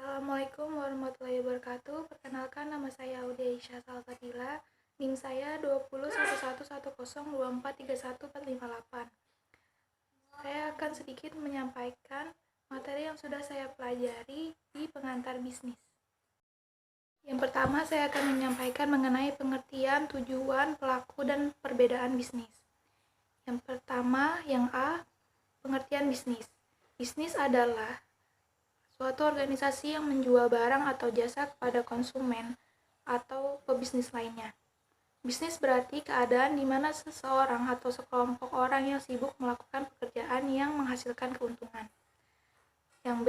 Assalamualaikum warahmatullahi wabarakatuh. Perkenalkan, nama saya Audia Aisyah Salsabila. NIM saya 20111024314858. Saya akan sedikit menyampaikan materi yang sudah saya pelajari di pengantar bisnis. Yang pertama, saya akan menyampaikan mengenai pengertian, tujuan, pelaku, dan perbedaan bisnis. Yang pertama, yang A, pengertian bisnis. Bisnis adalah suatu organisasi yang menjual barang atau jasa kepada konsumen atau pebisnis lainnya. Bisnis berarti keadaan di mana seseorang atau sekelompok orang yang sibuk melakukan pekerjaan yang menghasilkan keuntungan. Yang B,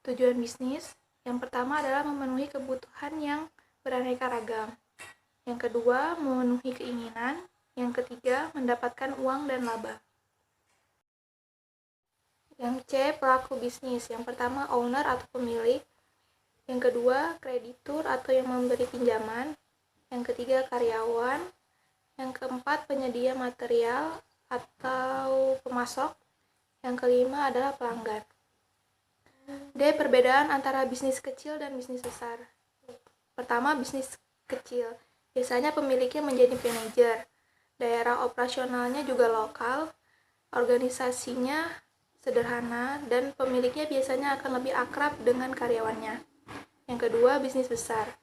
tujuan bisnis. Yang pertama adalah memenuhi kebutuhan yang beraneka ragam. Yang kedua, memenuhi keinginan. Yang ketiga, mendapatkan uang dan laba. Yang C, pelaku bisnis. Yang pertama, owner atau pemilik. Yang kedua, kreditur atau yang memberi pinjaman. Yang ketiga, karyawan. Yang keempat, penyedia material atau pemasok. Yang kelima adalah pelanggan. D, perbedaan antara bisnis kecil dan bisnis besar. Pertama, bisnis kecil. Biasanya pemiliknya menjadi manajer. Daerah operasionalnya juga lokal. Organisasinya sederhana dan pemiliknya biasanya akan lebih akrab dengan karyawannya. Yang kedua, bisnis besar.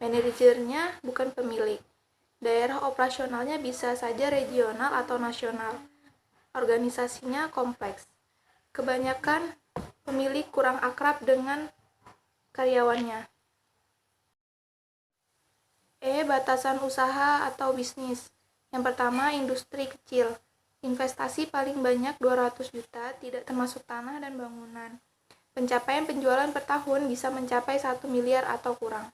Manajernya bukan pemilik. Daerah operasionalnya bisa saja regional atau nasional. Organisasinya kompleks. Kebanyakan pemilik kurang akrab dengan karyawannya. E, batasan usaha atau bisnis. Yang pertama, industri kecil. Investasi paling banyak 200 juta, tidak termasuk tanah dan bangunan. Pencapaian penjualan per tahun bisa mencapai 1 miliar atau kurang.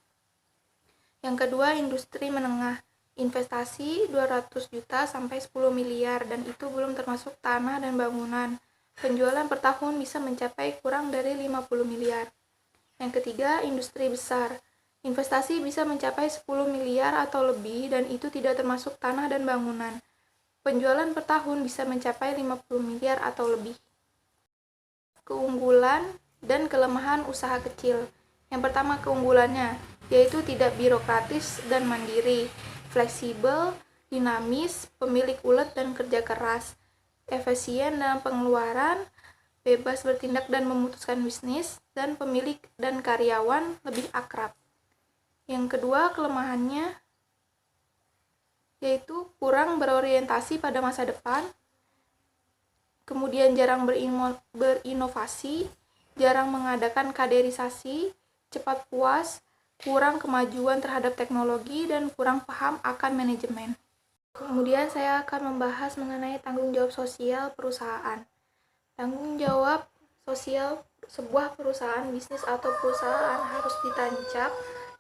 Yang kedua, industri menengah. Investasi 200 juta sampai 10 miliar dan itu belum termasuk tanah dan bangunan. Penjualan per tahun bisa mencapai kurang dari 50 miliar. Yang ketiga, industri besar. Investasi bisa mencapai 10 miliar atau lebih dan itu tidak termasuk tanah dan bangunan. Penjualan per tahun bisa mencapai 50 miliar atau lebih. Keunggulan dan kelemahan usaha kecil. Yang pertama, keunggulannya, yaitu tidak birokratis dan mandiri, fleksibel, dinamis, pemilik ulet dan kerja keras, efisien dalam pengeluaran, bebas bertindak dan memutuskan bisnis, dan pemilik dan karyawan lebih akrab. Yang kedua, kelemahannya, yaitu kurang berorientasi pada masa depan, kemudian jarang berinovasi, jarang mengadakan kaderisasi, cepat puas, kurang kemajuan terhadap teknologi, dan kurang paham akan manajemen. Kemudian saya akan membahas mengenai tanggung jawab sosial perusahaan. Tanggung jawab sosial sebuah perusahaan bisnis atau perusahaan harus ditancap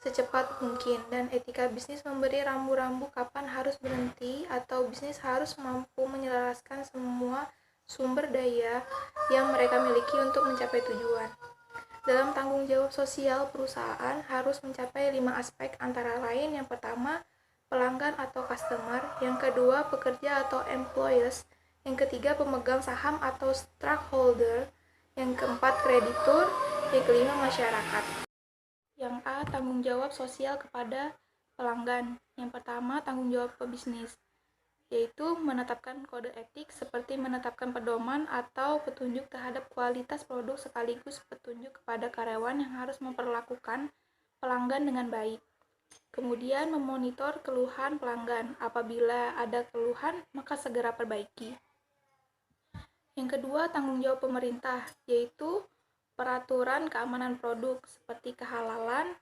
secepat mungkin, dan etika bisnis memberi rambu-rambu kapan harus berhenti atau bisnis harus mampu menyelaraskan semua sumber daya yang mereka miliki untuk mencapai tujuan. Dalam tanggung jawab sosial perusahaan harus mencapai 5 aspek antara lain. Yang pertama, pelanggan atau customer. Yang kedua, pekerja atau employees. Yang ketiga, pemegang saham atau stockholder. Yang keempat, kreditur. Yang kelima, masyarakat. Yang A, tanggung jawab sosial kepada pelanggan. Yang pertama, tanggung jawab pebisnis, yaitu menetapkan kode etik seperti menetapkan pedoman atau petunjuk terhadap kualitas produk sekaligus petunjuk kepada karyawan yang harus memperlakukan pelanggan dengan baik. Kemudian memonitor keluhan pelanggan. Apabila ada keluhan, maka segera perbaiki. Yang kedua, tanggung jawab pemerintah, yaitu peraturan keamanan produk seperti kehalalan,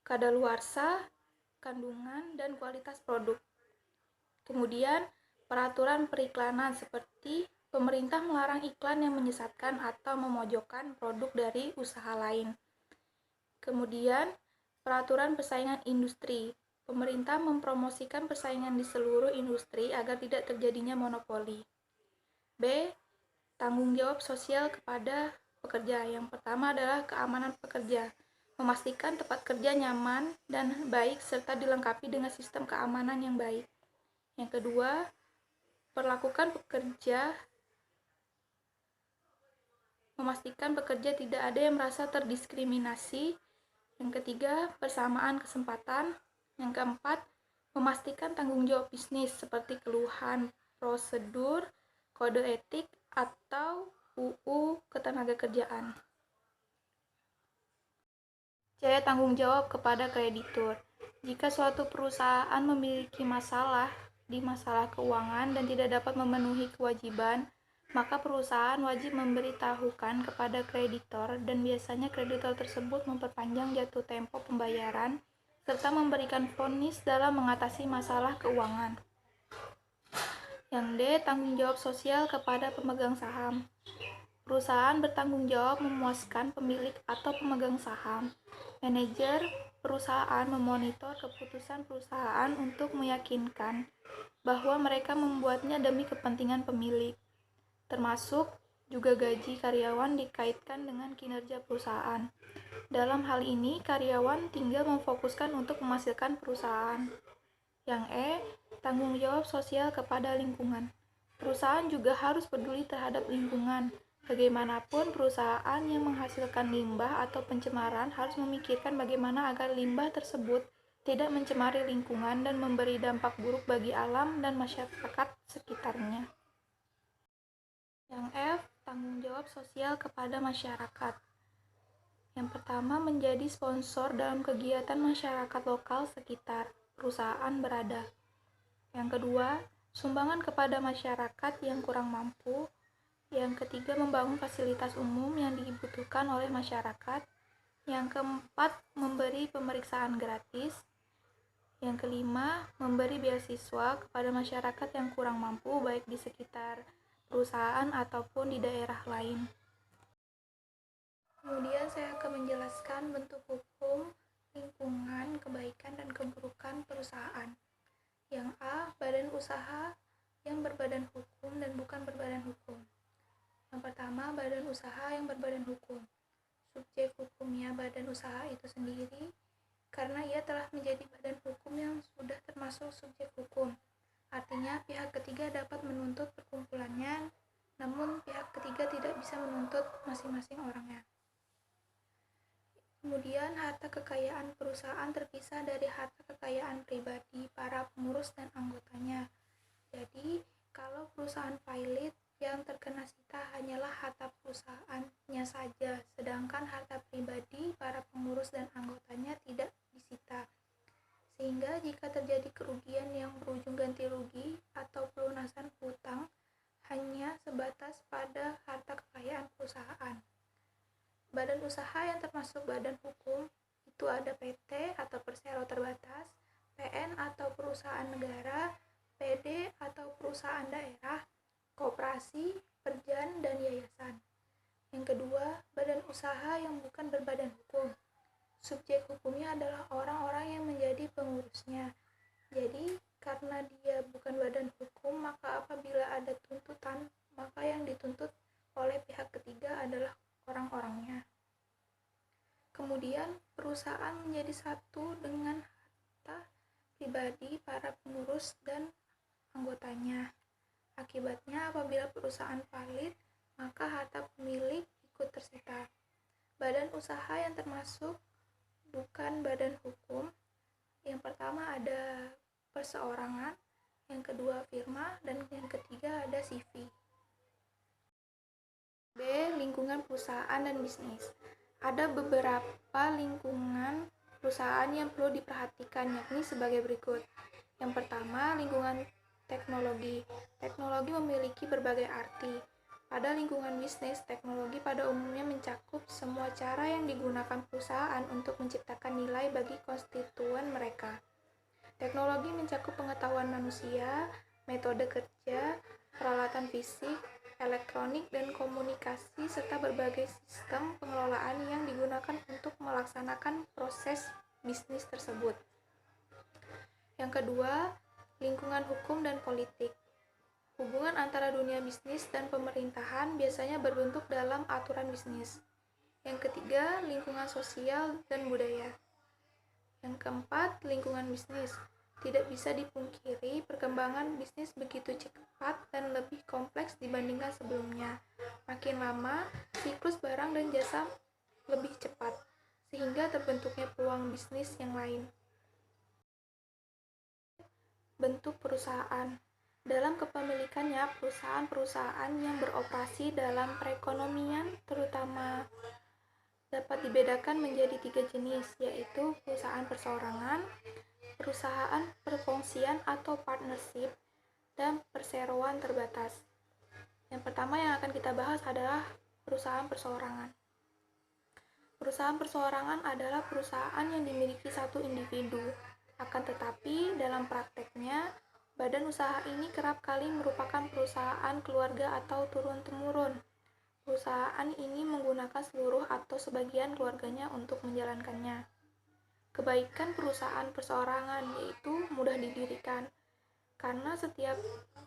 kadaluarsa, kandungan, dan kualitas produk. Kemudian, peraturan periklanan seperti pemerintah melarang iklan yang menyesatkan atau memojokkan produk dari usaha lain. Kemudian, peraturan persaingan industri. Pemerintah mempromosikan persaingan di seluruh industri agar tidak terjadinya monopoli. B, tanggung jawab sosial kepada pekerja. Yang pertama adalah keamanan pekerja. Memastikan tempat kerja nyaman dan baik serta dilengkapi dengan sistem keamanan yang baik. Yang kedua, perlakukan pekerja memastikan pekerja tidak ada yang merasa terdiskriminasi. Yang ketiga, persamaan kesempatan. Yang keempat, memastikan tanggung jawab bisnis seperti keluhan prosedur, kode etik, atau UU Ketenagakerjaan. C. Tanggung jawab kepada kreditur. Jika suatu perusahaan memiliki masalah keuangan dan tidak dapat memenuhi kewajiban, maka perusahaan wajib memberitahukan kepada kreditor dan biasanya kreditor tersebut memperpanjang jatuh tempo pembayaran serta memberikan vonis dalam mengatasi masalah keuangan. Yang D. Tanggung jawab sosial kepada pemegang saham. Perusahaan bertanggung jawab memuaskan pemilik atau pemegang saham. Manajer perusahaan memonitor keputusan perusahaan untuk meyakinkan bahwa mereka membuatnya demi kepentingan pemilik, termasuk juga gaji karyawan dikaitkan dengan kinerja perusahaan. Dalam hal ini, karyawan tinggal memfokuskan untuk menghasilkan perusahaan. Yang E. Tanggung jawab sosial kepada lingkungan. Perusahaan juga harus peduli terhadap lingkungan. Bagaimanapun, perusahaan yang menghasilkan limbah atau pencemaran harus memikirkan bagaimana agar limbah tersebut tidak mencemari lingkungan dan memberi dampak buruk bagi alam dan masyarakat sekitarnya. Yang F. Tanggung jawab sosial kepada masyarakat. Yang pertama, menjadi sponsor dalam kegiatan masyarakat lokal sekitar perusahaan berada. Yang kedua, sumbangan kepada masyarakat yang kurang mampu. Yang ketiga, membangun fasilitas umum yang dibutuhkan oleh masyarakat. Yang keempat, memberi pemeriksaan gratis. Yang kelima, memberi beasiswa kepada masyarakat yang kurang mampu baik di sekitar perusahaan ataupun di daerah lain. Kemudian saya akan menjelaskan bentuk hukum, lingkungan, kebaikan, dan keburukan perusahaan. Yang A, badan usaha yang berbadan hukum dan bukan berbadan hukum. Yang pertama, badan usaha yang berbadan hukum. Subjek hukumnya badan usaha itu sendiri, karena ia telah menjadi badan hukum yang sudah termasuk subjek hukum. Artinya, pihak ketiga dapat menuntut perkumpulannya, namun pihak ketiga tidak bisa menuntut masing-masing orangnya. Kemudian, harta kekayaan perusahaan terpisah dari harta kekayaan pribadi para pengurus dan anggotanya. Jadi, kalau perusahaan failit, yang terkena sita hanyalah harta perusahaannya saja, sedangkan harta pribadi para pengurus dan anggotanya tidak disita. Sehingga jika terjadi kerugian yang berujung ganti rugi atau pelunasan hutang, hanya sebatas pada harta kekayaan perusahaan. Badan usaha yang termasuk badan hukum itu ada PT atau persero terbatas, PN atau perusahaan negara, PD atau perusahaan daerah, koperasi, perjan, dan yayasan. Yang kedua, badan usaha yang bukan berbadan hukum. Subjek hukumnya adalah orang-orang yang menjadi pengurusnya. Jadi, karena dia bukan badan hukum, maka apabila ada tuntutan, maka yang dituntut oleh pihak ketiga adalah orang-orangnya. Kemudian, perusahaan menjadi satu dengan harta pribadi para pengurus dan anggotanya. Akibatnya, apabila perusahaan failit, maka harta pemilik ikut tersita. Badan usaha yang termasuk bukan badan hukum, yang pertama ada perseorangan, yang kedua firma, dan yang ketiga ada CV. B. Lingkungan perusahaan dan bisnis. Ada beberapa lingkungan perusahaan yang perlu diperhatikan, yakni sebagai berikut. Yang pertama, lingkungan teknologi. Teknologi memiliki berbagai arti. Pada lingkungan bisnis, teknologi pada umumnya mencakup semua cara yang digunakan perusahaan untuk menciptakan nilai bagi konstituen mereka. Teknologi mencakup pengetahuan manusia, metode kerja, peralatan fisik, elektronik, dan komunikasi, serta berbagai sistem pengelolaan yang digunakan untuk melaksanakan proses bisnis tersebut. Yang kedua, lingkungan hukum dan politik. Hubungan antara dunia bisnis dan pemerintahan biasanya berbentuk dalam aturan bisnis. Yang ketiga, lingkungan sosial dan budaya. Yang keempat, lingkungan bisnis. Tidak bisa dipungkiri, perkembangan bisnis begitu cepat dan lebih kompleks dibandingkan sebelumnya. Makin lama, siklus barang dan jasa lebih cepat, sehingga terbentuknya peluang bisnis yang lain. Bentuk perusahaan. Dalam kepemilikannya, perusahaan-perusahaan yang beroperasi dalam perekonomian terutama dapat dibedakan menjadi 3 jenis, yaitu perusahaan perseorangan, perusahaan perkongsian atau partnership, dan perseroan terbatas. Yang pertama yang akan kita bahas adalah perusahaan perseorangan. Perusahaan perseorangan adalah perusahaan yang dimiliki satu individu. Akan tetapi, dalam prakteknya, badan usaha ini kerap kali merupakan perusahaan keluarga atau turun-temurun. Perusahaan ini menggunakan seluruh atau sebagian keluarganya untuk menjalankannya. Kebaikan perusahaan perseorangan yaitu mudah didirikan, karena setiap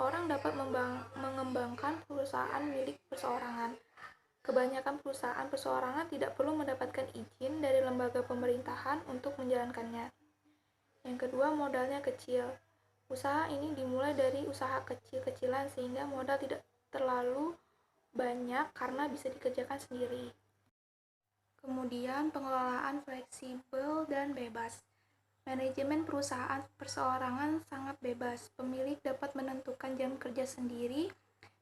orang dapat mengembangkan perusahaan milik perseorangan. Kebanyakan perusahaan perseorangan tidak perlu mendapatkan izin dari lembaga pemerintahan untuk menjalankannya. Yang kedua, modalnya kecil. Usaha ini dimulai dari usaha kecil-kecilan sehingga modal tidak terlalu banyak karena bisa dikerjakan sendiri. Kemudian, pengelolaan fleksibel dan bebas. Manajemen perusahaan perseorangan sangat bebas. Pemilik dapat menentukan jam kerja sendiri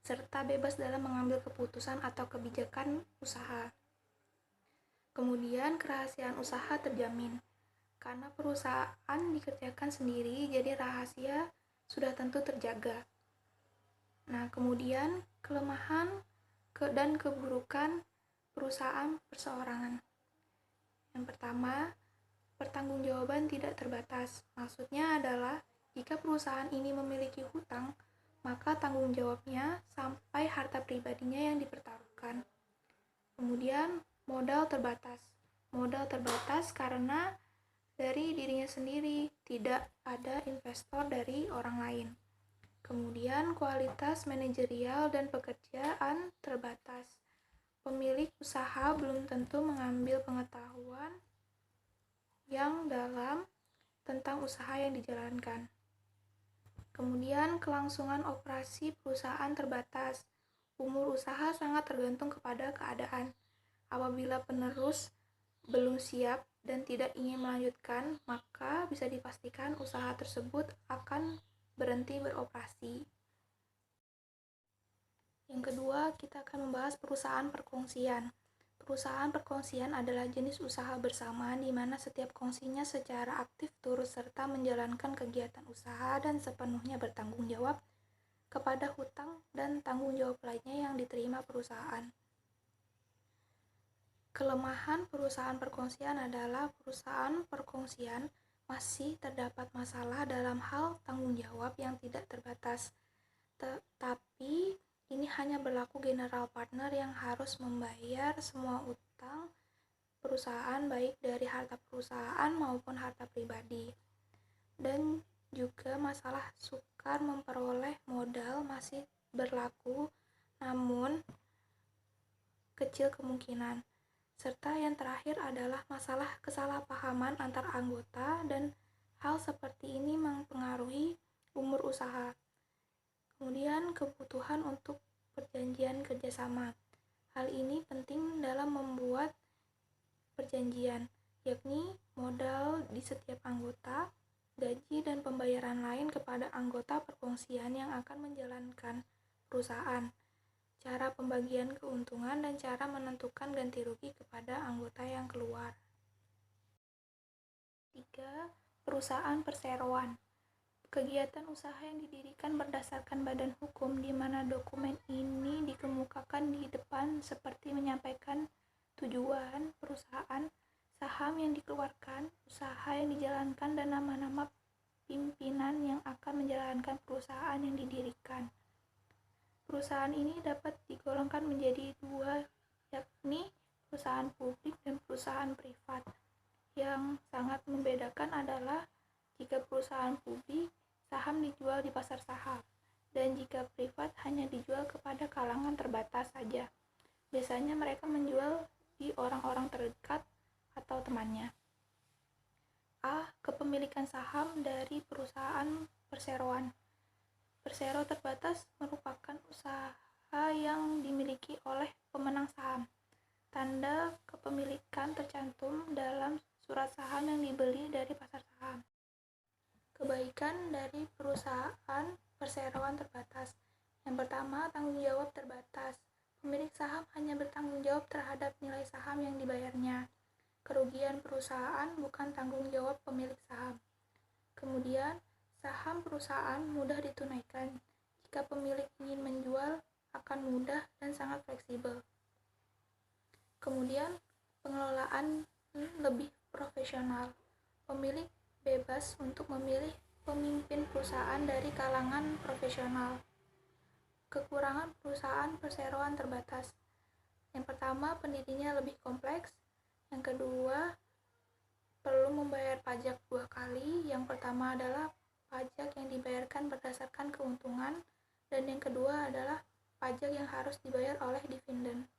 serta bebas dalam mengambil keputusan atau kebijakan usaha. Kemudian, kerahasiaan usaha terjamin. Karena perusahaan dikerjakan sendiri, jadi rahasia sudah tentu terjaga. Nah, kemudian kelemahan dan keburukan perusahaan perseorangan. Yang pertama, pertanggungjawaban tidak terbatas. Maksudnya adalah jika perusahaan ini memiliki hutang, maka tanggung jawabnya sampai harta pribadinya yang dipertaruhkan. Kemudian, modal terbatas. Modal terbatas karena dari dirinya sendiri, tidak ada investor dari orang lain. Kemudian, kualitas manajerial dan pekerjaan terbatas. Pemilik usaha belum tentu mengambil pengetahuan yang dalam tentang usaha yang dijalankan. Kemudian, kelangsungan operasi perusahaan terbatas. Umur usaha sangat tergantung kepada keadaan. Apabila penerus belum siap dan tidak ingin melanjutkan, maka bisa dipastikan usaha tersebut akan berhenti beroperasi. Yang kedua, kita akan membahas perusahaan perkongsian. Perusahaan perkongsian adalah jenis usaha bersama di mana setiap kongsinya secara aktif turut serta menjalankan kegiatan usaha dan sepenuhnya bertanggung jawab kepada hutang dan tanggung jawab lainnya yang diterima perusahaan. Kelemahan perusahaan perkongsian adalah perusahaan perkongsian masih terdapat masalah dalam hal tanggung jawab yang tidak terbatas. Tetapi ini hanya berlaku general partner yang harus membayar semua utang perusahaan baik dari harta perusahaan maupun harta pribadi. Dan juga masalah sukar memperoleh modal masih berlaku, namun kecil kemungkinan. Serta yang terakhir adalah masalah kesalahpahaman antar anggota dan hal seperti ini mempengaruhi umur usaha. Kemudian kebutuhan untuk perjanjian kerjasama. Hal ini penting dalam membuat perjanjian, yakni modal di setiap anggota, gaji dan pembayaran lain kepada anggota perkongsian yang akan menjalankan perusahaan, cara pembagian keuntungan dan cara menentukan ganti rugi kepada anggota yang keluar. 3. Perusahaan perseroan. Kegiatan usaha yang didirikan berdasarkan badan hukum di mana dokumen ini dikemukakan di depan seperti menyampaikan tujuan perusahaan, saham yang dikeluarkan, usaha yang dijalankan, dan nama-nama pimpinan yang akan menjalankan perusahaan yang didirikan. Perusahaan ini dapat digolongkan menjadi dua, yakni perusahaan publik dan perusahaan privat. Yang sangat membedakan adalah jika perusahaan publik, saham dijual di pasar saham, dan jika privat hanya dijual kepada kalangan terbatas saja. Biasanya mereka menjual di orang-orang terdekat atau temannya. A. Kepemilikan saham dari perusahaan perseroan. Persero terbatas merupakan usaha yang dimiliki oleh pemenang saham. perseroan tercantum dalam surat saham yang dibeli dari pasar saham. Kebaikan dari perusahaan perseroan terbatas. Yang pertama, tanggung jawab terbatas. Pemilik saham hanya bertanggung jawab terhadap nilai saham yang dibayarnya. Kerugian perusahaan bukan tanggung jawab pemilik saham. Kemudian, saham perusahaan mudah ditunaikan. Jika pemilik ingin menjual, akan mudah dan sangat fleksibel. Kemudian, pengelolaan lebih profesional. Pemilik bebas untuk memilih pemimpin perusahaan dari kalangan profesional. Kekurangan perusahaan perseroan terbatas. Yang pertama, pendirinya lebih kompleks. Yang kedua, perlu membayar pajak 2 kali. Yang pertama adalah pajak yang dibayarkan berdasarkan keuntungan, dan yang kedua adalah pajak yang harus dibayar oleh dividen.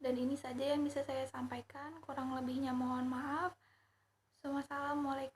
Dan ini saja yang bisa saya sampaikan, kurang lebihnya mohon maaf. Wassalamualaikum.